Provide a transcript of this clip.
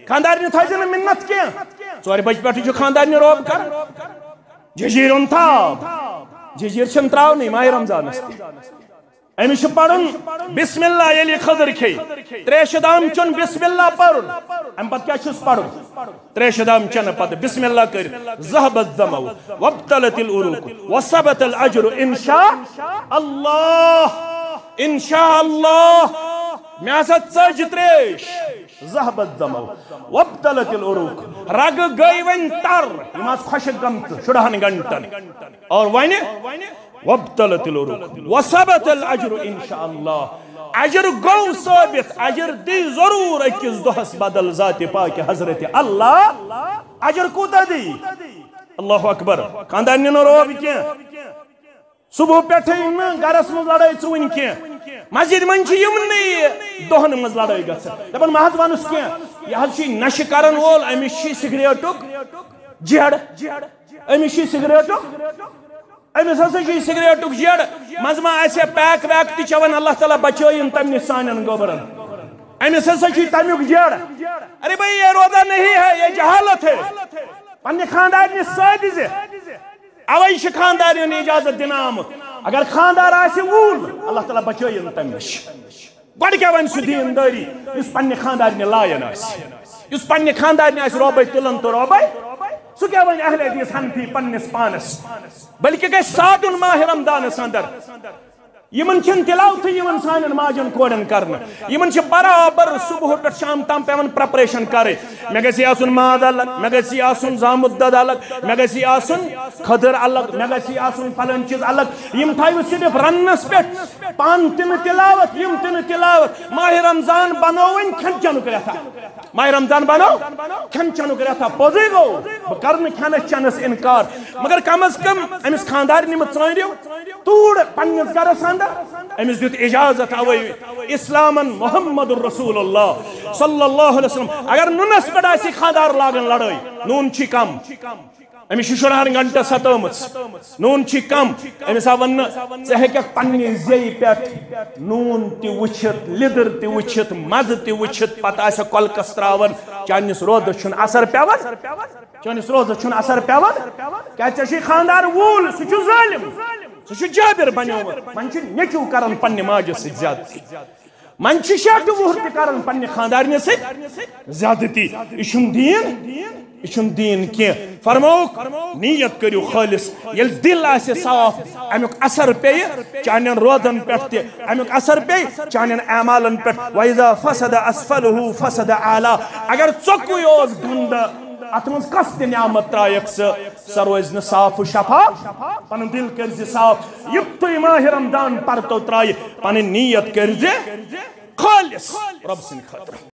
خاندارنہِ تھٲیزِ نہٕ مِنت کینٛہہ 4 بجہِ پٮ۪ٹھٕے چھُ خاندارنہِ روب کران ججیٖر اوٚن تھاو ججیٖر چھِنہٕ ترٛاونٕے ماہِ رمضانس تہِ أمِس چھُ پرُن بسم اللہ ییٚلہِ یہِ خٔدٕر کھیٚیہِ تریشہِ دام چیوٚن بسم اللہ پرُن اَمہِ پتہٕ کیٛاہ چھُس پرُن تریشہِ دام چٮ۪نہٕ پتہٕ بسم اللہ کٔرِتھ ذهب الدمع وابطلت العروق وثبت الاجر انشاء اللہ انشاء اللہ مےٚ ہسا ژٔج تریش ذهب الدمع وابطلت العروق رگ گٔے وۄنۍ تر یِم آسہٕ خۄشِک گٔمژٕ 14 گھنٹن اور وۄنۍ وابطلت العروق وثبت الاجر انشاء اللہ اجر گو ثابت اجر دی ضرور اکس دہس بدل ذات پاک حضرت اللہ اجر کوتا دی اللہ اکبر خاندارنہِ نہٕ روب کینٛہہ صبح پٮ۪ٹھٕے نہٕ گرس منٛز لڑٲے ژوٗنۍ کینٛہہ مسجد منٛز چھِ یِمنٕے دۄہن منٛز لڑٲے گژھان دپان مہ حظ ونُس کینٛہہ یہِ حظ چھُ نشہٕ کرن وول أمِس چھِ سگریٹُک جڑ أمِس چھِ سگریٹُک أمِس ہسا چھُ سگریٹُک جڑ منٛزٕ ما آسہِ پیک ویک تہِ چٮ۪وان اللہ تعالیٰ بچٲیِن تمہِ نِش سانٮ۪ن گوبرن أمِس ہسا چھُ تمیُک جڑ ارے بھائی یہ روزہ نہیں ہے یہ جہالت ہے پننہِ خاندارنہِ سۭتۍ زِ اوے چھِ خاندارٮ۪ن اجازت دِنہٕ آمُت اگر خاندار آسہِ وول اللہ تعالیٰ بچٲیِن تمہِ نِش گۄڈٕ کیٛاہ وَنہِ سُہ دیٖندٲری یُس پننہِ خاندارنہِ لایَن آسہِ یُس پننہِ خاندارنہِ آسہِ رۄبے تُلان تہٕ رۄبے سُہ کیٛاہ وَنہِ اہل حدیث حنفی پننِس پانس بلکہِ گژھِ سادُن ماہِ رمضانس اندر یِمن چھِنہٕ تِلاوتھٕے یِوان سانٮ۪ن ماجن کورٮ۪ن کرنہٕ یِمن چھِ برابر صبح پٮ۪ٹھ شام تام پیوان پریپریشن کرٕنۍ مےٚ گژھِ آسُن ماز الگ مےٚ گژھِ آسُن زامُت دۄد الگ مےٚ گژھِ آسُن کھٔدٕر الگ مےٚ گژھِ آسُن فلٲنۍ چیٖز الگ یِم تھٲیِو صرف رننس پٮ۪ٹھ پانہٕ تہِ نہٕ تِلاوت یِم تہِ نہٕ تِلاوت ماہِ رمضان بنوو وۄنۍ کھٮ۪ن چٮ۪نُک رٮ۪تھا ماہِ رمضان بنوو کھٮ۪ن چٮ۪نُک رٮ۪تھا پوٚزُے گوٚو بہٕ کرٕ نہٕ کھٮ۪نس چٮ۪نس انکار مگر کم از کم أمِس خاندارنہِ مہ ژٲنٛڈِو توٗر پننِس گرس اندر أمِس دیُت اجازت اوے اسلامن محمد رسول اللہ صلی اللہ علیہ وسلم اگر نُنس پٮ۪ٹھ آسہِ خاندار لاگان لڑٲے نوٗن چھُے کم أمِس چھِ 14 گھنٹہٕ ستٲمٕژ نوٗن چھُے کم أمِس آو وننہٕ ژٕ ہیٚککھ پننہِ زیٚیہِ پٮ۪ٹھ نوٗن تہِ وٕچھِتھ لیدٕر تہِ وٕچھِتھ مزٕ تہِ وٕچھِتھ پتہٕ آسٮ۪کھ کۄلکس تراوان چانِس روزس چھُنہٕ اثر پیوان چٲنِس روزس چھُنہٕ اثر پیوان کیٛازِ ژےٚ چھُے خاندار وول سُہ چھُ ظٲلِم سُہ چھُ جٲبِر بنیومُت وۄنۍ چھُ نیٚچوٗ کران پننہِ ماجہِ سۭتۍ زیادتی وۄنۍ چھِ 6 وُہُر تہِ کران پننہِ خاندارنہِ سۭتۍ زیادتی یہِ چھُنہٕ دیٖن کینٛہہ فرمووُکھ نیت کٔرِو خٲلِص ییٚلہِ دِل آسہِ صاف امیُک اثر پیٚیہِ چانٮ۪ن روزن پٮ۪ٹھ تہِ امیُک اثر پیٚیہِ چانٮ۪ن اعمالن پٮ۪ٹھ وَإِذَا فَسَدَ أَسْفَلُهُ فَسَدَ أَعْلَاهُ اگر ژۄکُے اوس گنٛدٕ اتھ منٛز کس تہِ نعمت ترٛایکھ سۄ روزِ نہٕ صاف و شفاف پنُن دل کٔرزِ صاف یُتھُے ماہِ رمضان پرتو ترٛایہِ پنٕنۍ نیت کٔرزِ خٲلِص رۄب سٕنٛدِ خٲطرٕ